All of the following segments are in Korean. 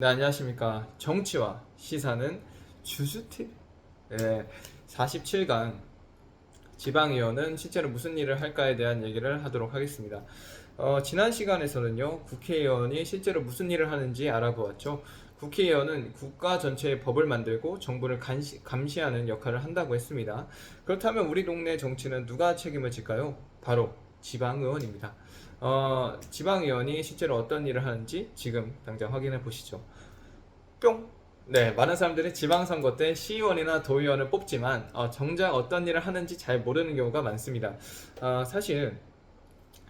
네, 안녕하십니까. 정치와 시사는 주주팁. 네, 47강 지방의원은 실제로 무슨 일을 할까에 대한 얘기를 하도록 하겠습니다. 지난 시간에서는요, 국회의원이 실제로 무슨 일을 하는지 알아보았죠. 국회의원은 국가 전체의 법을 만들고 정부를 감시하는 역할을 한다고 했습니다. 그렇다면 우리 동네 정치는 누가 책임을 질까요? 바로 지방의원입니다. 지방의원이 실제로 어떤 일을 하는지 지금 당장 확인해 보시죠. 뿅! 네, 많은 사람들이 지방선거 때 시의원이나 도의원을 뽑지만 정작 어떤 일을 하는지 잘 모르는 경우가 많습니다. 사실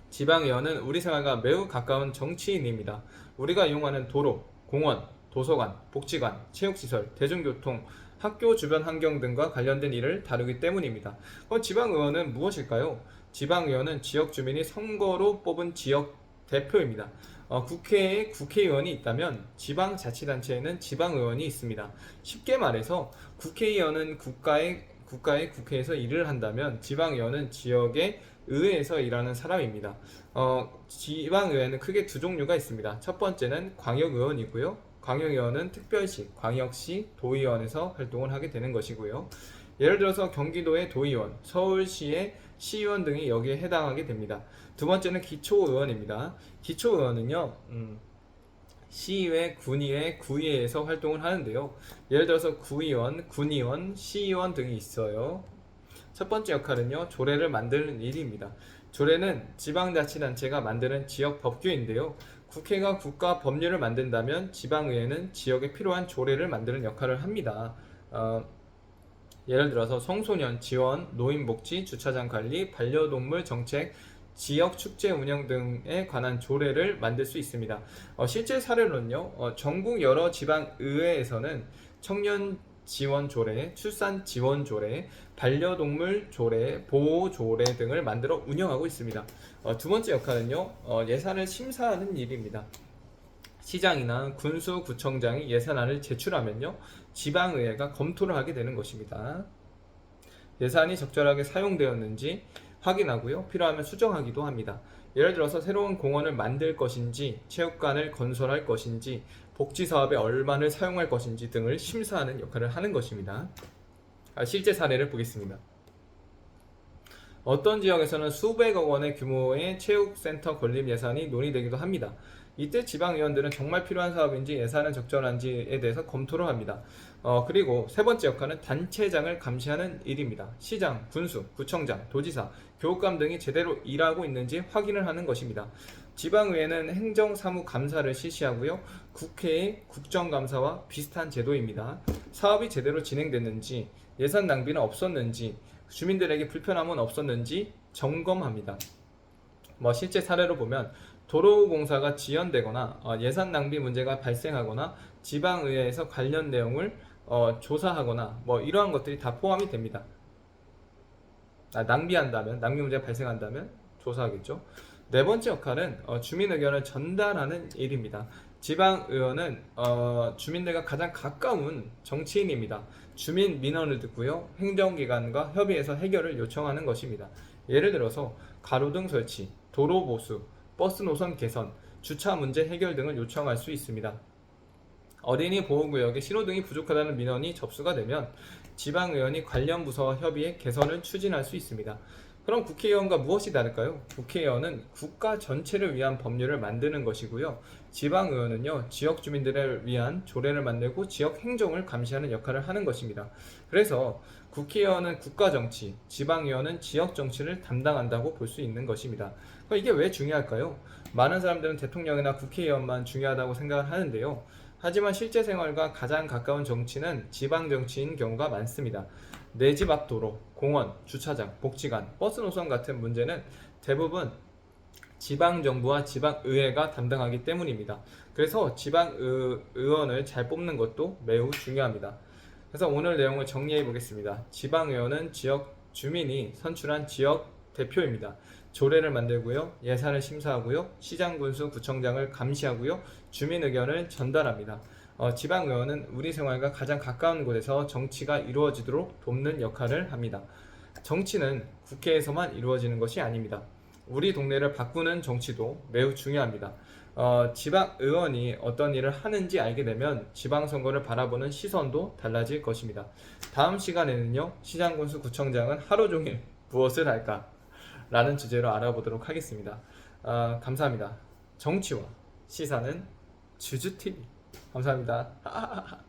지방의원은 우리 생활과 매우 가까운 정치인입니다. 우리가 이용하는 도로, 공원, 도서관, 복지관, 체육시설, 대중교통, 학교 주변 환경 등과 관련된 일을 다루기 때문입니다. 지방의원은 무엇일까요? 지방의원은 지역 주민이 선거로 뽑은 지역 대표입니다. 국회에 국회의원이 있다면 지방자치단체에는 지방의원이 있습니다. 쉽게 말해서 국회의원은 국가의 국회에서 일을 한다면 지방의원은 지역의 의회에서 일하는 사람입니다. 지방의회는 크게 두 종류가 있습니다. 첫 번째는 광역의원이고요. 광역의원은 특별시, 광역시, 도의원에서 활동을 하게 되는 것이고요. 예를 들어서 경기도의 도의원, 서울시의 시의원 등이 여기에 해당하게 됩니다. 두 번째는 기초의원입니다. 기초의원은요, 시의회, 군의회, 구의회에서 활동을 하는데요. 예를 들어서 구의원, 군의원, 시의원 등이 있어요. 첫 번째 역할은요, 조례를 만드는 일입니다. 조례는 지방자치단체가 만드는 지역 법규인데요. 국회가 국가 법률을 만든다면 지방의회는 지역에 필요한 조례를 만드는 역할을 합니다. 예를 들어서 청소년 지원, 노인복지, 주차장 관리, 반려동물 정책, 지역 축제 운영 등에 관한 조례를 만들 수 있습니다. 실제 사례로는요, 전국 여러 지방의회에서는 청년 지원 조례, 출산 지원 조례, 반려동물 조례, 보호 조례 등을 만들어 운영하고 있습니다. 두 번째 역할은요, 예산을 심사하는 일입니다. 시장이나 군수구청장이 예산안을 제출하면요, 지방의회가 검토를 하게 되는 것입니다. 예산이 적절하게 사용되었는지 확인하고요, 필요하면 수정하기도 합니다. 예를 들어서 새로운 공원을 만들 것인지, 체육관을 건설할 것인지, 복지사업에 얼마를 사용할 것인지 등을 심사하는 역할을 하는 것입니다. 실제 사례를 보겠습니다. 어떤 지역에서는 수백억 원의 규모의 체육센터 건립 예산이 논의되기도 합니다. 이때 지방의원들은 정말 필요한 사업인지 예산은 적절한지에 대해서 검토를 합니다. 그리고 세 번째 역할은 단체장을 감시하는 일입니다. 시장, 군수, 구청장, 도지사, 교육감 등이 제대로 일하고 있는지 확인을 하는 것입니다. 지방의회는 행정사무감사를 실시하고요. 국회의 국정감사와 비슷한 제도입니다. 사업이 제대로 진행됐는지, 예산 낭비는 없었는지, 주민들에게 불편함은 없었는지 점검합니다. 실제 사례로 보면 도로공사가 지연되거나 예산 낭비 문제가 발생하거나 지방의회에서 관련 내용을 조사하거나 이러한 것들이 다 포함이 됩니다. 낭비 문제가 발생한다면 조사하겠죠. 네 번째 역할은 주민 의견을 전달하는 일입니다. 지방의원은 주민들과 가장 가까운 정치인입니다. 주민 민원을 듣고요, 행정기관과 협의해서 해결을 요청하는 것입니다. 예를 들어서 가로등 설치, 도로 보수, 버스 노선 개선, 주차 문제 해결 등을 요청할 수 있습니다. 어린이 보호구역에 신호등이 부족하다는 민원이 접수가 되면 지방의원이 관련 부서와 협의해 개선을 추진할 수 있습니다. 그럼 국회의원과 무엇이 다를까요? 국회의원은 국가 전체를 위한 법률을 만드는 것이고요. 지방의원은요, 지역 주민들을 위한 조례를 만들고 지역 행정을 감시하는 역할을 하는 것입니다. 그래서 국회의원은 국가 정치, 지방의원은 지역 정치를 담당한다고 볼 수 있는 것입니다. 이게 왜 중요할까요? 많은 사람들은 대통령이나 국회의원만 중요하다고 생각을 하는데요. 하지만 실제 생활과 가장 가까운 정치는 지방 정치인 경우가 많습니다. 내 집 앞 도로, 공원, 주차장, 복지관, 버스 노선 같은 문제는 대부분 지방정부와 지방의회가 담당하기 때문입니다. 그래서 지방의원을 잘 뽑는 것도 매우 중요합니다. 그래서 오늘 내용을 정리해 보겠습니다. 지방의원은 지역 주민이 선출한 지역 대표입니다. 조례를 만들고요, 예산을 심사하고요, 시장, 군수, 구청장을 감시하고요, 주민 의견을 전달합니다. 지방의원은 우리 생활과 가장 가까운 곳에서 정치가 이루어지도록 돕는 역할을 합니다. 정치는 국회에서만 이루어지는 것이 아닙니다. 우리 동네를 바꾸는 정치도 매우 중요합니다. 지방 의원이 어떤 일을 하는지 알게 되면 지방선거를 바라보는 시선도 달라질 것입니다. 다음 시간에는요, 시장군수 구청장은 하루 종일 무엇을 할까? 라는 주제로 알아보도록 하겠습니다. 감사합니다. 정치와 시사는 주주TV. 감사합니다.